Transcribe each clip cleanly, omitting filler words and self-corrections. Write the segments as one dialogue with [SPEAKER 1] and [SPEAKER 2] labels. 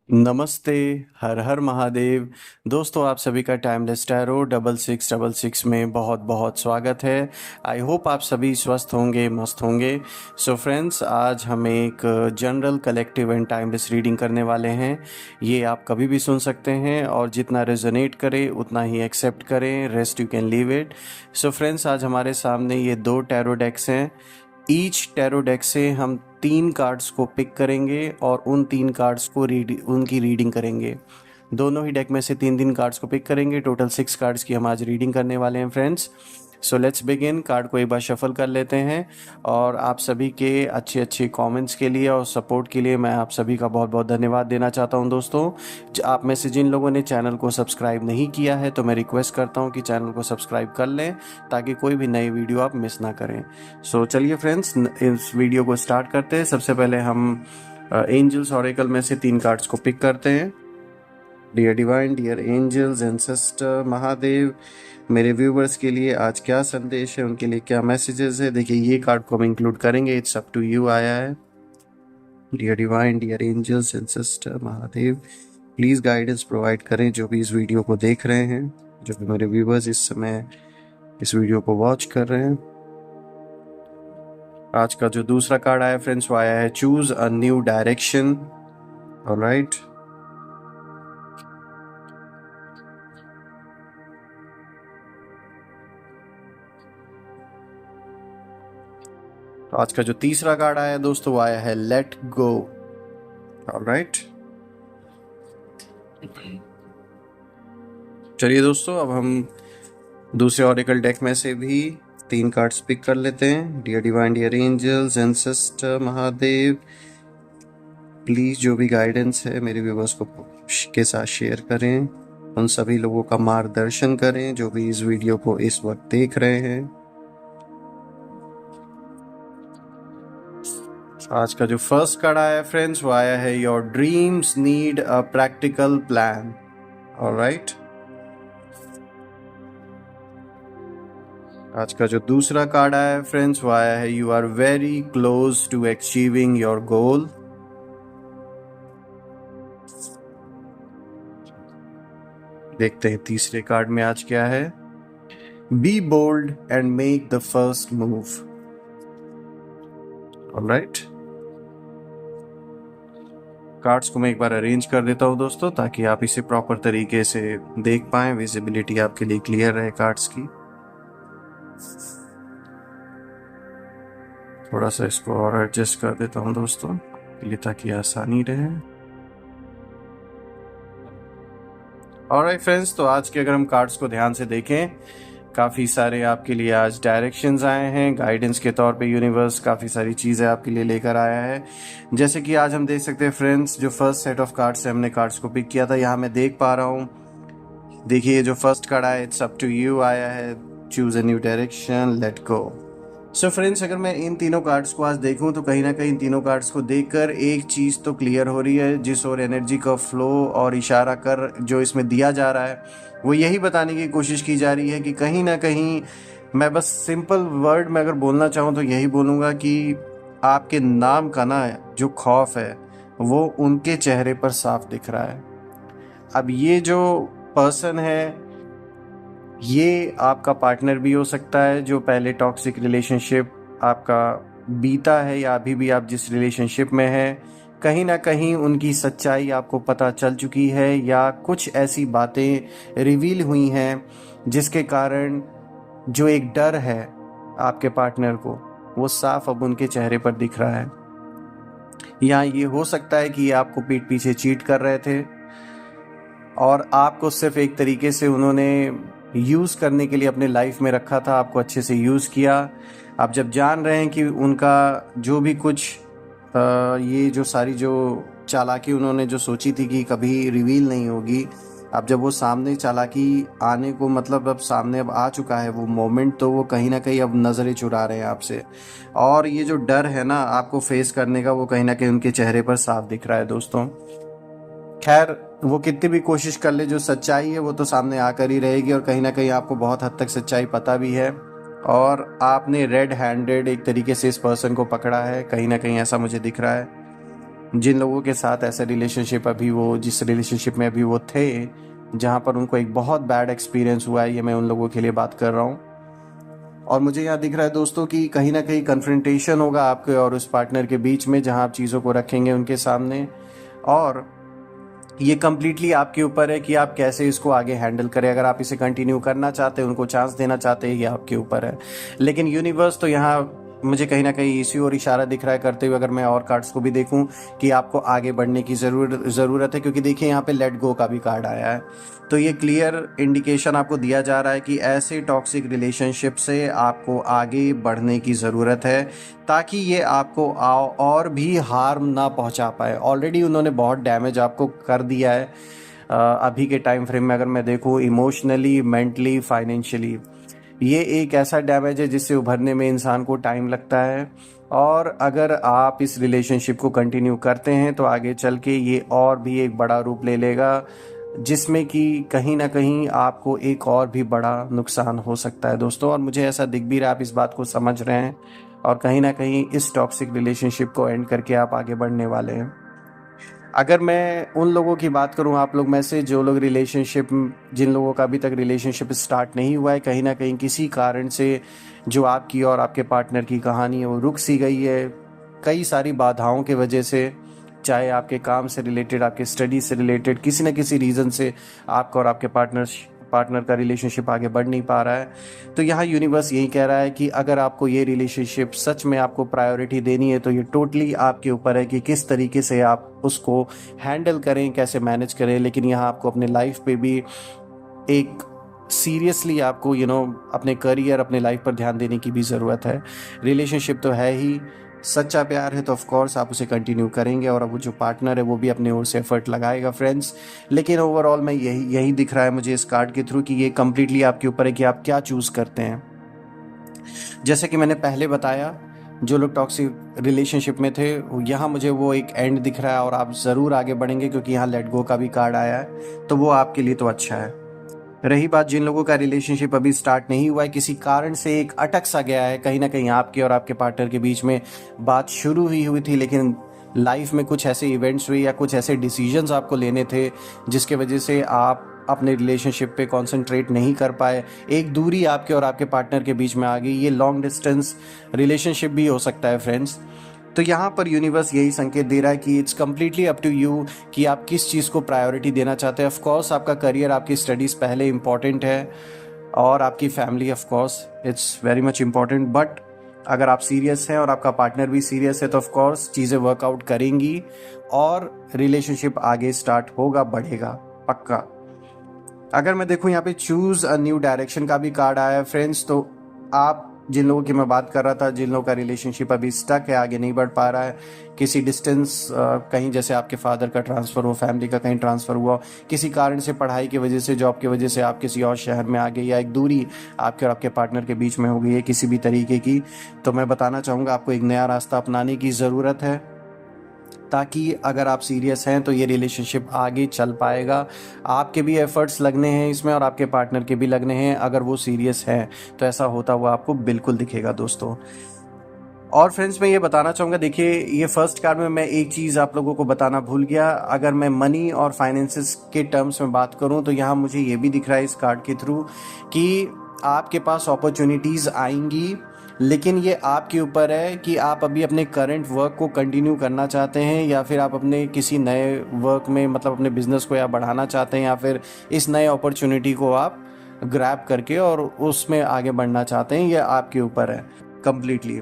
[SPEAKER 1] नमस्ते, हर हर महादेव। दोस्तों आप सभी का टाइमलेस टैरो 6666 में बहुत बहुत स्वागत है। आई होप आप सभी स्वस्थ होंगे, मस्त होंगे। सो फ्रेंड्स, आज हम एक general collective and timeless reading करने वाले हैं। ये आप कभी भी सुन सकते हैं और जितना रेजोनेट करे उतना ही एक्सेप्ट करें, rest you can leave it. So friends, आज हमारे सामने ये 2 टैरो डेक्स हैं। ईच टैरो डेक से हम 3 कार्ड्स को पिक करेंगे और उन 3 कार्ड्स को उनकी रीडिंग करेंगे। दोनों ही डेक में से 3 कार्ड्स को पिक करेंगे। टोटल 6 कार्ड्स की हम आज रीडिंग करने वाले हैं friends. So let's begin. Card को एक बार शफल कर लेते हैं और आप सभी के अच्छे अच्छे कमेंट्स के लिए और सपोर्ट के लिए मैं आप सभी का बहुत बहुत धन्यवाद देना चाहता हूं दोस्तों। आप में से जिन लोगों ने चैनल को सब्सक्राइब नहीं किया है तो मैं रिक्वेस्ट करता हूं कि चैनल को सब्सक्राइब कर लें ताकि कोई भी नई वीडियो आप मिस ना करें। सो चलिए फ्रेंड्स, इस वीडियो को स्टार्ट करते हैं। सबसे पहले हम एंजल्स ऑरेकल में से 3 कार्ड्स को पिक करते हैं। Dear divine, dear angels, ancestor, Mahadev, मेरे व्यूवर्स के लिए आज क्या संदेश है, उनके लिए क्या मैसेजेस है। देखिए, ये कार्ड को हम इंक्लूड करेंगे। इट्स अप टू यू आया है। Dear divine, dear angels, ancestor, Mahadev, please guidance provide करें जो भी इस वीडियो को देख रहे हैं, जो भी मेरे व्यूवर्स इस समय इस वीडियो को वॉच कर रहे हैं। आज का जो दूसरा कार्ड आया फ्रेंड्स, वो आया है choose a new direction. Alright, तो आज का जो तीसरा कार्ड आया दोस्तों, वो आया है लेट गो। ऑलराइट, चलिए दोस्तों, अब हम दूसरे ऑरेकल डेक में से भी 3 कार्ड्स पिक कर लेते हैं। Dear divine, dear angels, ancestor, Mahadev, please जो भी गाइडेंस है मेरे व्यूवर्स को के साथ शेयर करें। उन सभी लोगों का मार्गदर्शन करें जो भी इस वीडियो को इस वक्त देख रहे हैं। आज का जो फर्स्ट कार्ड आया फ्रेंड्स, वो आया है your dreams need a practical plan. Alright, आज का जो दूसरा कार्ड आया है फ्रेंड्स, वो आया है you are very close to achieving your goal. देखते हैं तीसरे कार्ड में आज क्या है। Be bold and make the first move. Alright, cards को मैं एक बार अरेंज कर देता हूं दोस्तों ताकि आप इसे प्रॉपर तरीके से देख पाएं, विजिबिलिटी आपके लिए क्लियर रहे कार्ड्स की। थोड़ा सा इसको और एडजस्ट कर देता हूं दोस्तों ये ताकि आसानी रहे। ऑलराइट फ्रेंड्स, तो आज के अगर हम कार्ड्स को ध्यान से देखें, काफ़ी सारे आपके लिए आज डायरेक्शंस आए हैं। गाइडेंस के तौर पे यूनिवर्स काफ़ी सारी चीज़ें आपके लिए लेकर आया है। जैसे कि आज हम देख सकते हैं फ्रेंड्स, जो फर्स्ट सेट ऑफ कार्ड्स से हमने कार्ड्स को पिक किया था, यहाँ मैं देख पा रहा हूँ। देखिए, जो फर्स्ट कार्ड आया इट्स अप टू यू आया है, choose a new direction, let go. So friends, अगर मैं इन तीनों कार्ड्स को आज देखूं तो कहीं ना कहीं इन तीनों कार्ड्स को देखकर एक चीज़ तो क्लियर हो रही है, जिस और एनर्जी का फ्लो और इशारा कर जो इसमें दिया जा रहा है वो यही बताने की कोशिश की जा रही है कि कहीं ना कहीं, मैं बस सिंपल वर्ड में अगर बोलना चाहूँ तो यही बोलूँगा कि आपके नाम का ना जो खौफ है वो उनके चेहरे पर साफ दिख रहा है। अब ये जो पर्सन है, ये आपका पार्टनर भी हो सकता है जो पहले टॉक्सिक रिलेशनशिप आपका बीता है, या अभी भी आप जिस रिलेशनशिप में हैं, कहीं ना कहीं उनकी सच्चाई आपको पता चल चुकी है या कुछ ऐसी बातें रिवील हुई हैं जिसके कारण जो एक डर है आपके पार्टनर को, वो साफ अब उनके चेहरे पर दिख रहा है। या ये हो सकता है कि ये आपको पीठ पीछे चीट कर रहे थे और आपको सिर्फ एक तरीके से उन्होंने यूज़ करने के लिए अपने लाइफ में रखा था, आपको अच्छे से यूज़ किया। आप जब जान रहे हैं कि उनका जो भी कुछ ये जो सारी जो चालाकी उन्होंने जो सोची थी कि कभी रिवील नहीं होगी, अब जब वो सामने चालाकी आने को मतलब अब सामने अब आ चुका है वो मोमेंट, तो वो कहीं ना कहीं अब नज़रें चुरा रहे हैं आपसे। और ये जो डर है ना आपको फेस करने का, वो कहीं ना कहीं उनके चेहरे पर साफ दिख रहा है दोस्तों। खैर, वो कितनी भी कोशिश कर ले, जो सच्चाई है वो तो सामने आकर ही रहेगी और कहीं ना कहीं आपको बहुत हद तक सच्चाई पता भी है और आपने रेड हैंडेड एक तरीके से इस पर्सन को पकड़ा है, कहीं ना कहीं ऐसा मुझे दिख रहा है। जिन लोगों के साथ ऐसा रिलेशनशिप अभी वो जिस रिलेशनशिप में अभी वो थे, जहाँ पर उनको एक बहुत बैड एक्सपीरियंस हुआ है, ये मैं उन लोगों के लिए बात कर रहा हूँ। और मुझे यहाँ दिख रहा है दोस्तों कि कहीं ना कहीं कन्फ्रंटेशन होगा आपके और उस पार्टनर के बीच में, जहाँ आप चीज़ों को रखेंगे उनके सामने। और ये कम्प्लीटली आपके ऊपर है कि आप कैसे इसको आगे हैंडल करें। अगर आप इसे कंटिन्यू करना चाहते हैं, उनको चांस देना चाहते हैं, ये आपके ऊपर है। लेकिन यूनिवर्स तो यहाँ मुझे कहीं ना कहीं इसी और इशारा दिख रहा है करते हुए, अगर मैं और कार्ड्स को भी देखूं, कि आपको आगे बढ़ने की ज़रूरत है। क्योंकि देखिए यहाँ पे लेट गो का भी कार्ड आया है, तो ये क्लियर इंडिकेशन आपको दिया जा रहा है कि ऐसे टॉक्सिक रिलेशनशिप से आपको आगे बढ़ने की ज़रूरत है, ताकि ये आपको और भी हार्म ना पहुंचा पाए। ऑलरेडी उन्होंने बहुत डैमेज आपको कर दिया है अभी के टाइम फ्रेम में। अगर मैं देखूं इमोशनली, मेंटली, फाइनेंशियली, ये एक ऐसा डैमेज है जिससे उभरने में इंसान को टाइम लगता है। और अगर आप इस रिलेशनशिप को कंटिन्यू करते हैं तो आगे चल के ये और भी एक बड़ा रूप ले लेगा, जिसमें कि कहीं ना कहीं आपको एक और भी बड़ा नुकसान हो सकता है दोस्तों। और मुझे ऐसा दिख भी रहा है आप इस बात को समझ रहे हैं, और कहीं ना कहीं इस टॉक्सिक रिलेशनशिप को एंड करके आप आगे बढ़ने वाले हैं। अगर मैं उन लोगों की बात करूं, आप लोग में से जो लोग जिन लोगों का अभी तक रिलेशनशिप स्टार्ट नहीं हुआ है, कहीं ना कहीं किसी कारण से जो आपकी और आपके पार्टनर की कहानी है वो रुक सी गई है, कई सारी बाधाओं की वजह से, चाहे आपके काम से रिलेटेड, आपके स्टडी से रिलेटेड, किसी न किसी रीज़न से आपका और आपके पार्टनर का रिलेशनशिप आगे बढ़ नहीं पा रहा है। तो यहाँ यूनिवर्स यही कह रहा है कि अगर आपको ये रिलेशनशिप सच में आपको प्रायोरिटी देनी है, तो ये टोटली आपके ऊपर है कि किस तरीके से आप उसको हैंडल करें, कैसे मैनेज करें। लेकिन यहाँ आपको अपने लाइफ पे भी एक सीरियसली आपको अपने करियर, अपने लाइफ पर ध्यान देने की भी ज़रूरत है। रिलेशनशिप तो है ही, सच्चा प्यार है तो ऑफ कोर्स आप उसे कंटिन्यू करेंगे, और अब वो जो पार्टनर है वो भी अपने ओर से एफर्ट लगाएगा फ्रेंड्स। लेकिन ओवरऑल मैं यही दिख रहा है मुझे इस कार्ड के थ्रू कि ये कम्प्लीटली आपके ऊपर है कि आप क्या चूज़ करते हैं। जैसे कि मैंने पहले बताया, जो लोग टॉक्सिक रिलेशनशिप में थे, यहाँ मुझे वो एक एंड दिख रहा है, और आप ज़रूर आगे बढ़ेंगे क्योंकि यहाँ लेट गो का भी कार्ड आया है, तो वो आपके लिए तो अच्छा है। रही बात जिन लोगों का रिलेशनशिप अभी स्टार्ट नहीं हुआ है, किसी कारण से एक अटक सा गया है, कहीं ना कहीं आपके और आपके पार्टनर के बीच में बात शुरू हुई थी, लेकिन लाइफ में कुछ ऐसे इवेंट्स हुए या कुछ ऐसे डिसीजंस आपको लेने थे जिसके वजह से आप अपने रिलेशनशिप पे कंसंट्रेट नहीं कर पाए। एक दूरी आपके और आपके पार्टनर के बीच में आ गई। ये लॉन्ग डिस्टेंस रिलेशनशिप भी हो सकता है फ्रेंड्स। तो यहाँ पर यूनिवर्स यही संकेत दे रहा है कि it's completely up to you कि आप किस चीज़ को प्रायोरिटी देना चाहते हैं। ऑफ कोर्स आपका करियर, आपकी स्टडीज़ पहले इंपॉर्टेंट है, और आपकी family of course it's very much important. But अगर आप सीरियस हैं और आपका पार्टनर भी सीरियस है तो ऑफ कोर्स चीज़ें वर्कआउट करेंगी और रिलेशनशिप आगे स्टार्ट होगा, बढ़ेगा पक्का। अगर मैं देखूं यहाँ पे चूज़ अ न्यू डायरेक्शन का भी कार्ड आया है फ्रेंड्स, तो आप जिन लोगों की मैं बात कर रहा था, जिन लोगों का रिलेशनशिप अभी स्टक है, आगे नहीं बढ़ पा रहा है, किसी डिस्टेंस, कहीं जैसे आपके फादर का ट्रांसफ़र हो, फैमिली का कहीं ट्रांसफ़र हुआ, किसी कारण से, पढ़ाई की वजह से, जॉब की वजह से आप किसी और शहर में आ गए, या एक दूरी आपके और आपके पार्टनर के बीच में हो गई है किसी भी तरीके की, तो मैं बताना चाहूँगा आपको एक नया रास्ता अपनाने की ज़रूरत है, ताकि अगर आप सीरियस हैं तो ये रिलेशनशिप आगे चल पाएगा। आपके भी एफर्ट्स लगने हैं इसमें और आपके पार्टनर के भी लगने हैं। अगर वो सीरियस हैं तो ऐसा होता हुआ आपको बिल्कुल दिखेगा दोस्तों। और फ्रेंड्स मैं ये बताना चाहूँगा, देखिए ये फर्स्ट कार्ड में मैं एक चीज़ आप लोगों को बताना भूल गया। अगर मैं मनी और फाइनेंसेस के टर्म्स में बात करूँ तो यहाँ मुझे ये भी दिख रहा है इस कार्ड के थ्रू कि आपके पास अपॉर्चुनिटीज़ आएंगी, लेकिन ये आपके ऊपर है कि आप अभी अपने करंट वर्क को कंटिन्यू करना चाहते हैं, या फिर आप अपने किसी नए वर्क में, मतलब अपने बिजनेस को या बढ़ाना चाहते हैं, या फिर इस नए अपॉर्चुनिटी को आप ग्रैब करके और उसमें आगे बढ़ना चाहते हैं। ये आपके ऊपर है कम्प्लीटली।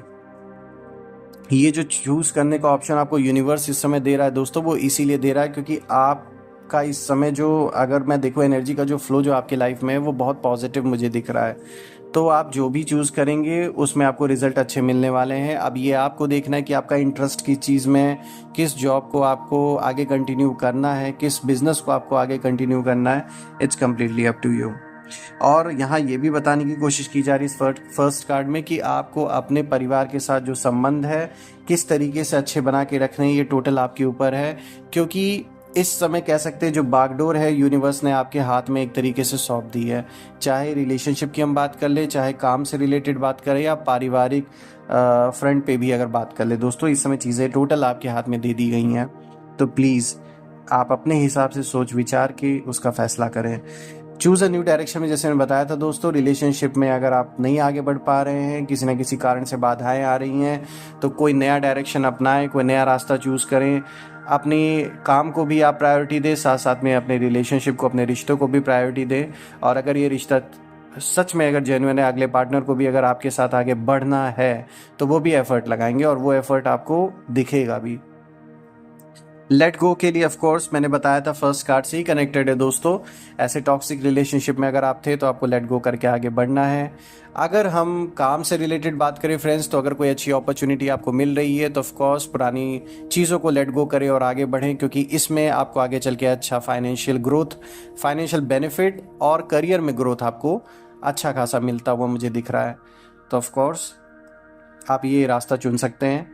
[SPEAKER 1] ये जो चूज़ करने का ऑप्शन आपको यूनिवर्स इस समय दे रहा है दोस्तों, वो इसीलिए दे रहा है क्योंकि आपका इस समय जो, अगर मैं देखूँ एनर्जी का जो फ्लो जो आपकी लाइफ में है वो बहुत पॉजिटिव मुझे दिख रहा है। तो आप जो भी चूज़ करेंगे उसमें आपको रिजल्ट अच्छे मिलने वाले हैं। अब ये आपको देखना है कि आपका इंटरेस्ट किस चीज़ में है, किस जॉब को आपको आगे कंटिन्यू करना है, किस बिजनेस को आपको आगे कंटिन्यू करना है। It's completely up to you. और यहाँ ये भी बताने की कोशिश की जा रही है इस फर्स्ट कार्ड में कि आपको अपने परिवार के साथ जो संबंध है किस तरीके से अच्छे बना के रखने हैं, ये टोटल आपके ऊपर है। क्योंकि इस समय कह सकते हैं जो बागडोर है यूनिवर्स ने आपके हाथ में एक तरीके से सौंप दी है। चाहे रिलेशनशिप की हम बात कर ले, चाहे काम से रिलेटेड बात करें, या पारिवारिक फ्रंट पे भी अगर बात कर ले दोस्तों, इस समय चीज़ें टोटल आपके हाथ में दे दी गई हैं। तो प्लीज़ आप अपने हिसाब से सोच विचार के उसका फैसला करें। चूज़ अ न्यू डायरेक्शन में जैसे मैंने बताया था दोस्तों, रिलेशनशिप में अगर आप नहीं आगे बढ़ पा रहे हैं, किसी न किसी कारण से बाधाएं आ रही हैं, तो कोई नया डायरेक्शन अपनाएं, कोई नया रास्ता चूज़ करें। अपनी काम को भी आप प्रायोरिटी दें, साथ साथ में अपने रिलेशनशिप को, अपने रिश्तों को भी प्रायोरिटी दें। और अगर ये रिश्ता सच में अगर जेन्युइन है, अगले पार्टनर को भी अगर आपके साथ आगे बढ़ना है, तो वो भी एफर्ट लगाएंगे और वो एफर्ट आपको दिखेगा भी। लेट गो के लिए ऑफ कोर्स मैंने बताया था फर्स्ट कार्ड से ही कनेक्टेड है दोस्तों। ऐसे टॉक्सिक रिलेशनशिप में अगर आप थे तो आपको लेट गो करके आगे बढ़ना है। अगर हम काम से रिलेटेड बात करें फ्रेंड्स, तो अगर कोई अच्छी अपॉर्चुनिटी आपको मिल रही है तो ऑफ कोर्स पुरानी चीज़ों को लेट गो करें और आगे बढ़ें, क्योंकि इसमें आपको आगे चल के अच्छा फाइनेंशियल ग्रोथ, फाइनेंशियल बेनिफिट और करियर में ग्रोथ आपको अच्छा खासा मिलता हुआ मुझे दिख रहा है। तो ऑफ कोर्स आप ये रास्ता चुन सकते हैं।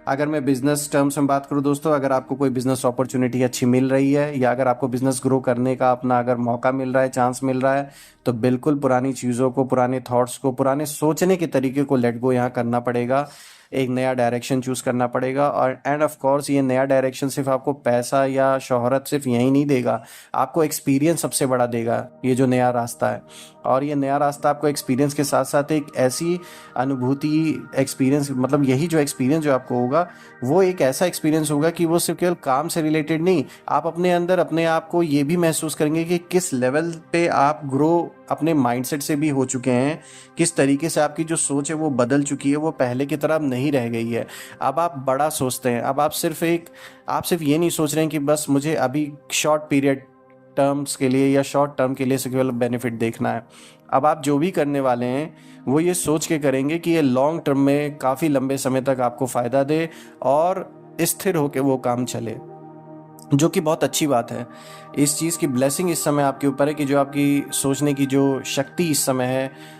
[SPEAKER 1] अगर मैं बिज़नेस टर्म्स में बात करूं दोस्तों, अगर आपको कोई बिज़नेस अपॉर्चुनिटी अच्छी मिल रही है, या अगर आपको बिज़नेस ग्रो करने का अपना अगर मौका मिल रहा है, चांस मिल रहा है, तो बिल्कुल पुरानी चीज़ों को, पुराने थॉट्स को, पुराने सोचने के तरीके को लेट गो यहाँ करना पड़ेगा। एक नया डायरेक्शन चूज़ करना पड़ेगा। और एंड ऑफ कोर्स ये नया डायरेक्शन सिर्फ आपको पैसा या शोहरत सिर्फ यही नहीं देगा, आपको एक्सपीरियंस सबसे बड़ा देगा ये जो नया रास्ता है। और ये नया रास्ता आपको एक्सपीरियंस के साथ साथ एक ऐसी अनुभूति, एक्सपीरियंस मतलब यही जो एक्सपीरियंस जो आपको होगा, वो एक ऐसा एक्सपीरियंस होगा कि वो सिर्फ केवल काम से रिलेटेड नहीं, आप अपने अंदर अपने आप को ये भी महसूस करेंगे कि किस लेवल पे आप ग्रो अपने माइंडसेट से भी हो चुके हैं, किस तरीके से आपकी जो सोच है वो बदल चुकी है, वो पहले की तरह नहीं रह गई है। अब आप बड़ा सोचते हैं। अब आप सिर्फ ये नहीं सोच रहे हैं कि बस मुझे अभी शॉर्ट पीरियड टर्म्स के लिए या शॉर्ट टर्म के लिए से केवल बेनिफिट देखना है। अब आप जो भी करने वाले हैं वो ये सोच के करेंगे कि ये लॉन्ग टर्म में काफ़ी लंबे समय तक आपको फ़ायदा दे और स्थिर होकर वो काम चले, जो कि बहुत अच्छी बात है। इस चीज़ की ब्लेसिंग इस समय आपके ऊपर है कि जो आपकी सोचने की जो शक्ति इस समय है,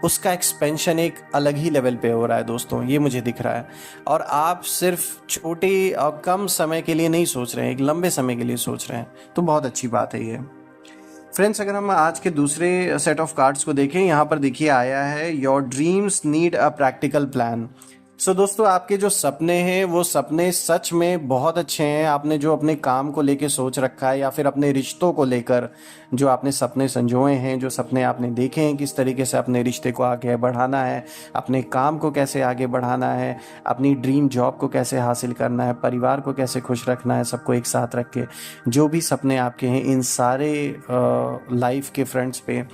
[SPEAKER 1] उसका एक्सपेंशन एक अलग ही लेवल पे हो रहा है दोस्तों, ये मुझे दिख रहा है। और आप सिर्फ छोटे और कम समय के लिए नहीं सोच रहे हैं, एक लंबे समय के लिए सोच रहे हैं, तो बहुत अच्छी बात है ये। फ्रेंड्स, अगर हम आज के दूसरे सेट ऑफ कार्ड्स को देखें, यहाँ पर देखिए आया है your dreams need a practical plan. So दोस्तों, आपके जो सपने हैं वो सपने सच में बहुत अच्छे हैं। आपने जो अपने काम को लेकर सोच रखा है, या फिर अपने रिश्तों को लेकर जो आपने सपने संजोए हैं, जो सपने आपने देखे हैं, किस तरीके से अपने रिश्ते को आगे बढ़ाना है, अपने काम को कैसे आगे बढ़ाना है, अपनी ड्रीम जॉब को कैसे हासिल करना है, परिवार को कैसे खुश रखना है, सबको एक साथ रख के, जो भी सपने आपके हैं, इन सारे लाइफ के फ्रंट्स पे,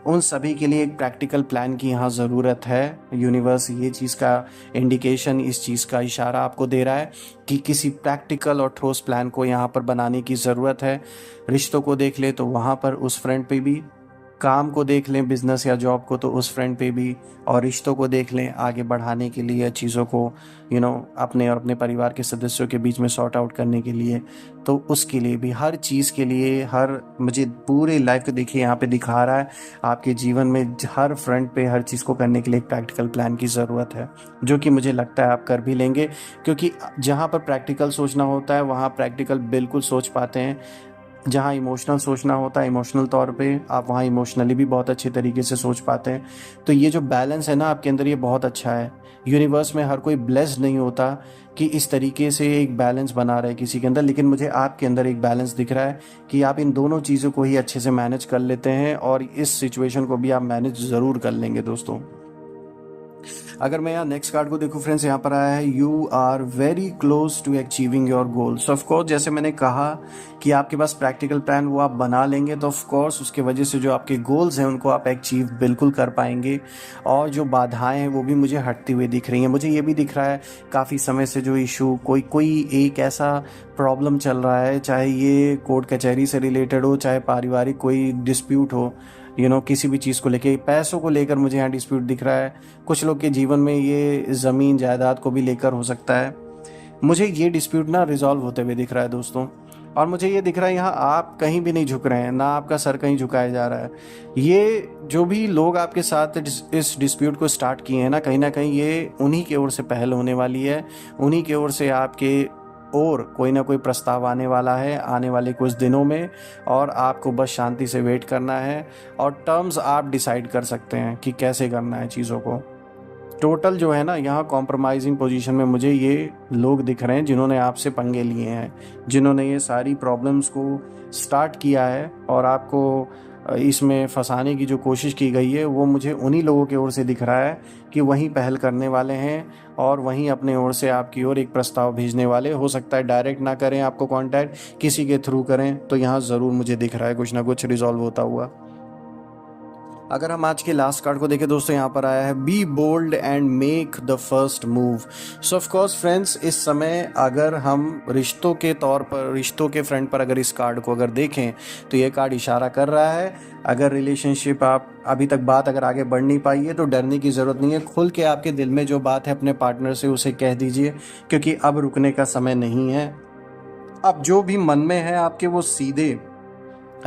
[SPEAKER 1] उन सभी के लिए एक प्रैक्टिकल प्लान की यहाँ ज़रूरत है। यूनिवर्स ये चीज़ का इंडिकेशन, इस चीज़ का इशारा आपको दे रहा है कि किसी प्रैक्टिकल और ठोस प्लान को यहाँ पर बनाने की ज़रूरत है। रिश्तों को देख ले तो वहाँ पर उस फ्रंट पे भी, काम को देख लें, बिजनेस या जॉब को, तो उस फ्रंट पे भी, और रिश्तों को देख लें आगे बढ़ाने के लिए, चीज़ों को अपने और अपने परिवार के सदस्यों के बीच में सॉर्ट आउट करने के लिए, तो उसके लिए भी, हर चीज़ के लिए, मुझे पूरी लाइफ को देखिए यहाँ पे दिखा रहा है आपके जीवन में हर फ्रंट पे हर चीज़ को करने के लिए एक प्रैक्टिकल प्लान की ज़रूरत है, जो कि मुझे लगता है आप कर भी लेंगे। क्योंकि जहाँ पर प्रैक्टिकल सोचना होता है वहाँ प्रैक्टिकल बिल्कुल सोच पाते हैं। जहाँ इमोशनल सोचना होता है, इमोशनल तौर पे आप वहाँ इमोशनली भी बहुत अच्छे तरीके से सोच पाते हैं। तो ये जो बैलेंस है ना आपके अंदर, ये बहुत अच्छा है। यूनिवर्स में हर कोई ब्लेस्ड नहीं होता कि इस तरीके से एक बैलेंस बना रहे किसी के अंदर, लेकिन मुझे आपके अंदर एक बैलेंस दिख रहा है कि आप इन दोनों चीज़ों को ही अच्छे से मैनेज कर लेते हैं, और इस सिचुएशन को भी आप मैनेज ज़रूर कर लेंगे दोस्तों। अगर मैं यहाँ नेक्स्ट कार्ड को देखूँ फ्रेंड्स, यहाँ पर आया है you are very close to achieving your goals. Of course, जैसे मैंने कहा कि आपके पास प्रैक्टिकल प्लान वो आप बना लेंगे, तो ऑफ कोर्स उसके वजह से जो आपके गोल्स हैं उनको आप अचीव बिल्कुल कर पाएंगे। और जो बाधाएं हैं वो भी मुझे हटती हुई दिख रही हैं। मुझे ये भी दिख रहा है काफ़ी समय से जो इशू, कोई एक ऐसा प्रॉब्लम चल रहा है, चाहे ये कोर्ट कचहरी से रिलेटेड हो, चाहे पारिवारिक कोई डिस्प्यूट हो, किसी भी चीज़ को लेके, पैसों को लेकर मुझे यहाँ डिस्प्यूट दिख रहा है। कुछ लोग के जीवन में ये ज़मीन जायदाद को भी लेकर हो सकता है। मुझे ये डिस्प्यूट ना रिजॉल्व होते हुए दिख रहा है दोस्तों। और मुझे ये दिख रहा है यहाँ आप कहीं भी नहीं झुक रहे हैं, ना आपका सर कहीं झुकाया जा रहा है। ये जो भी लोग आपके साथ इस डिस्प्यूट को स्टार्ट किए हैं ना कहीं ये उन्हीं की ओर से पहल होने वाली है, उन्हीं की ओर से आपके ओर कोई ना कोई प्रस्ताव आने वाला है आने वाले कुछ दिनों में, और आपको बस शांति से वेट करना है और टर्म्स आप डिसाइड कर सकते हैं कि कैसे करना है चीज़ों को। टोटल जो है ना, यहाँ कॉम्प्रोमाइजिंग पोजीशन में मुझे ये लोग दिख रहे हैं जिन्होंने आपसे पंगे लिए हैं, जिन्होंने ये सारी प्रॉब्लम्स को स्टार्ट किया है और आपको इसमें फंसाने की जो कोशिश की गई है, वो मुझे उन्हीं लोगों की ओर से दिख रहा है कि वहीं पहल करने वाले हैं और वहीं अपने ओर से आपकी ओर एक प्रस्ताव भेजने वाले। हो सकता है डायरेक्ट ना करें आपको कांटेक्ट, किसी के थ्रू करें, तो यहाँ ज़रूर मुझे दिख रहा है कुछ ना कुछ रिजॉल्व होता हुआ। अगर हम आज के लास्ट कार्ड को देखें दोस्तों, यहाँ पर आया है be bold and make the first move. So of course friends, इस समय अगर हम रिश्तों के तौर पर, रिश्तों के फ्रंट पर अगर इस कार्ड को अगर देखें तो ये कार्ड इशारा कर रहा है, अगर रिलेशनशिप आप अभी तक बात अगर आगे बढ़ नहीं पाई है तो डरने की ज़रूरत नहीं है। खुल के आपके दिल में जो बात है अपने पार्टनर से उसे कह दीजिए, क्योंकि अब रुकने का समय नहीं है। अब जो भी मन में है आपके, वो सीधे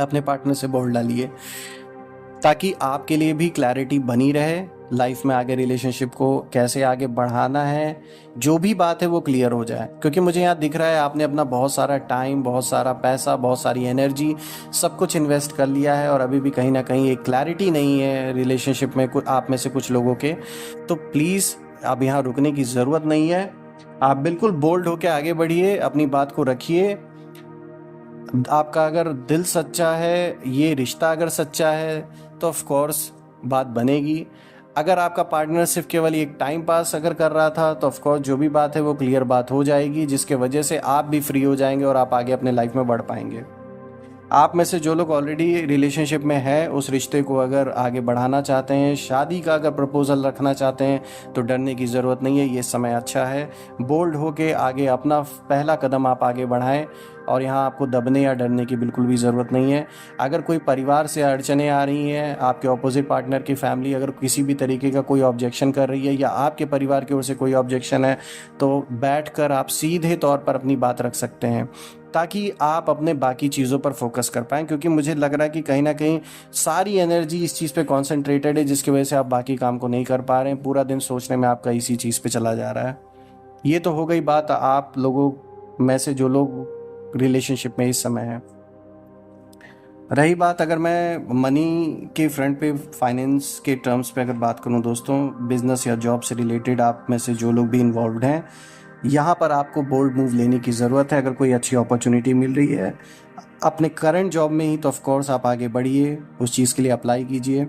[SPEAKER 1] अपने पार्टनर से बोल डालिए, ताकि आपके लिए भी क्लैरिटी बनी रहे लाइफ में, आगे रिलेशनशिप को कैसे आगे बढ़ाना है, जो भी बात है वो क्लियर हो जाए। क्योंकि मुझे यहाँ दिख रहा है आपने अपना बहुत सारा टाइम, बहुत सारा पैसा, बहुत सारी एनर्जी, सब कुछ इन्वेस्ट कर लिया है और अभी भी कहीं ना कहीं एक क्लैरिटी नहीं है रिलेशनशिप में आप में से कुछ लोगों के। तो प्लीज़ अब यहाँ रुकने की ज़रूरत नहीं है, आप बिल्कुल बोल्ड होकर आगे बढ़िए, अपनी बात को रखिए। आपका अगर दिल सच्चा है, ये रिश्ता अगर सच्चा है, तो ऑफ कोर्स बात बनेगी। अगर आपका पार्टनर सिर्फ केवल एक टाइम पास अगर कर रहा था, तो ऑफ कोर्स जो भी बात है वो क्लियर बात हो जाएगी, जिसके वजह से आप भी फ्री हो जाएंगे और आप आगे अपने लाइफ में बढ़ पाएंगे। आप में से जो लोग ऑलरेडी रिलेशनशिप में है, उस रिश्ते को अगर आगे बढ़ाना चाहते हैं, शादी का अगर प्रपोजल रखना चाहते हैं, तो डरने की ज़रूरत नहीं है, ये समय अच्छा है। बोल्ड होके आगे अपना पहला कदम आप आगे बढ़ाएं और यहाँ आपको दबने या डरने की बिल्कुल भी ज़रूरत नहीं है। अगर कोई परिवार से अड़चने आ रही हैं, आपके ऑपोजिट पार्टनर की फैमिली अगर किसी भी तरीके का कोई ऑब्जेक्शन कर रही है या आपके परिवार की ओर से कोई ऑब्जेक्शन है, तो बैठकर आप सीधे तौर पर अपनी बात रख सकते हैं, ताकि आप अपने बाकी चीज़ों पर फोकस कर पाएँ। क्योंकि मुझे लग रहा है कि कहीं ना कहीं सारी एनर्जी इस चीज़ पे कॉन्सेंट्रेटेड है, जिसकी वजह से आप बाकी काम को नहीं कर पा रहे हैं। पूरा दिन सोचने में आपका इसी चीज़ पे चला जा रहा है। ये तो हो गई बात आप लोगों में से जो लोग रिलेशनशिप में इस समय है। रही बात अगर मैं मनी के फ्रंट पे, फाइनेंस के टर्म्स पे अगर बात करूं दोस्तों, बिजनेस या जॉब से रिलेटेड आप में से जो लोग भी इन्वॉल्व हैं, यहाँ पर आपको बोल्ड मूव लेने की ज़रूरत है। अगर कोई अच्छी अपॉर्चुनिटी मिल रही है अपने करंट जॉब में ही, तो ऑफ कोर्स आप आगे बढ़िए, उस चीज़ के लिए अप्लाई कीजिए।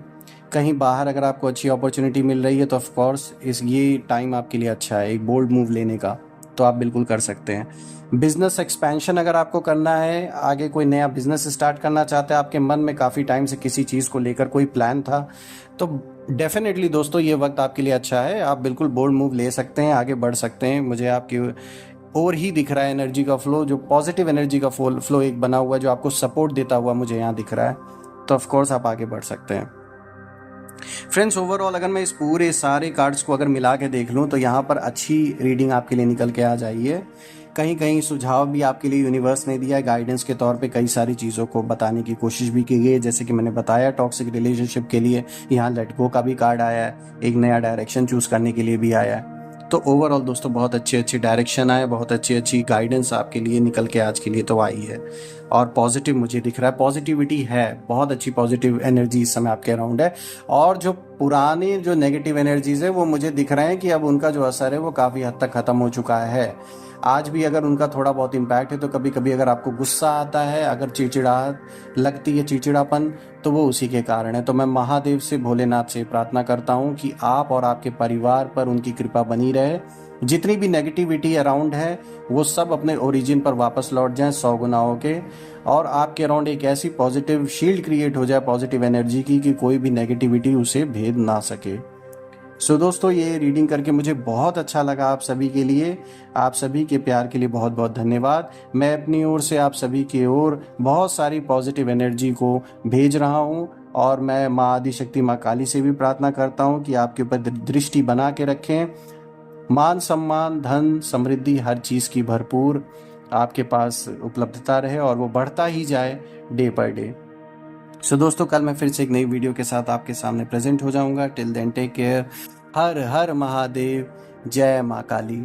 [SPEAKER 1] कहीं बाहर अगर आपको अच्छी अपॉर्चुनिटी मिल रही है, तो ऑफ कोर्स ये टाइम आपके लिए अच्छा है एक बोल्ड मूव लेने का, तो आप बिल्कुल कर सकते हैं। बिजनेस एक्सपेंशन अगर आपको करना है, आगे कोई नया बिजनेस स्टार्ट करना चाहते हैं, आपके मन में काफ़ी टाइम से किसी चीज़ को लेकर कोई प्लान था, तो डेफिनेटली दोस्तों ये वक्त आपके लिए अच्छा है। आप बिल्कुल बोल्ड मूव ले सकते हैं, आगे बढ़ सकते हैं। मुझे आपकी और ही दिख रहा है एनर्जी का फ्लो, जो पॉजिटिव एनर्जी का फ्लो एक बना हुआ है, जो आपको सपोर्ट देता हुआ मुझे यहाँ दिख रहा है। तो ऑफ कोर्स आप आगे बढ़ सकते हैं। फ्रेंड्स, ओवरऑल अगर मैं इस पूरे सारे कार्ड्स को अगर मिला के देख लूँ, तो यहाँ पर अच्छी रीडिंग आपके लिए निकल के आ जाइए। कहीं कहीं सुझाव भी आपके लिए यूनिवर्स ने दिया है, गाइडेंस के तौर पे कई सारी चीज़ों को बताने की कोशिश भी की गई है। जैसे कि मैंने बताया, टॉक्सिक रिलेशनशिप के लिए यहाँ लेट गो का भी कार्ड आया है, एक नया डायरेक्शन चूज़ करने के लिए भी आया है। तो ओवरऑल दोस्तों बहुत अच्छी डायरेक्शन आए, बहुत अच्छी गाइडेंस आपके लिए निकल के आज के लिए तो आई है। और पॉजिटिव मुझे दिख रहा है, पॉजिटिविटी है, बहुत अच्छी पॉजिटिव एनर्जी इस समय आपके अराउंड है। और जो पुराने जो नेगेटिव एनर्जीज है, वो मुझे दिख रहे हैं कि अब उनका जो असर है वो काफ़ी हद तक ख़त्म हो चुका है। आज भी अगर उनका थोड़ा बहुत इम्पैक्ट है, तो कभी कभी अगर आपको गुस्सा आता है, अगर चिड़चिड़ाहट लगती है, चिड़चिड़ापन, तो वो उसी के कारण है। तो मैं महादेव से, भोलेनाथ से प्रार्थना करता हूँ कि आप और आपके परिवार पर उनकी कृपा बनी रहे। जितनी भी नेगेटिविटी अराउंड है, वो सब अपने ओरिजिन पर वापस लौट जाएं 100 गुना होके, और आपके अराउंड एक ऐसी पॉजिटिव शील्ड क्रिएट हो जाए पॉजिटिव एनर्जी की, कि कोई भी नेगेटिविटी उसे भेद ना सके। सो दोस्तों, ये रीडिंग करके मुझे बहुत अच्छा लगा। आप सभी के लिए, आप सभी के प्यार के लिए बहुत बहुत धन्यवाद। मैं अपनी ओर से आप सभी की ओर बहुत सारी पॉजिटिव एनर्जी को भेज रहा हूँ, और मैं माँ आदिशक्ति, माँ काली से भी प्रार्थना करता हूँ कि आपके ऊपर दृष्टि बना के रखें। मान सम्मान, धन, समृद्धि, हर चीज़ की भरपूर आपके पास उपलब्धता रहे, और वो बढ़ता ही जाए डे पर डे। सो दोस्तों, कल मैं फिर से एक नई वीडियो के साथ आपके सामने प्रेजेंट हो जाऊंगा। Till then take care. हर हर महादेव। जय माँ काली।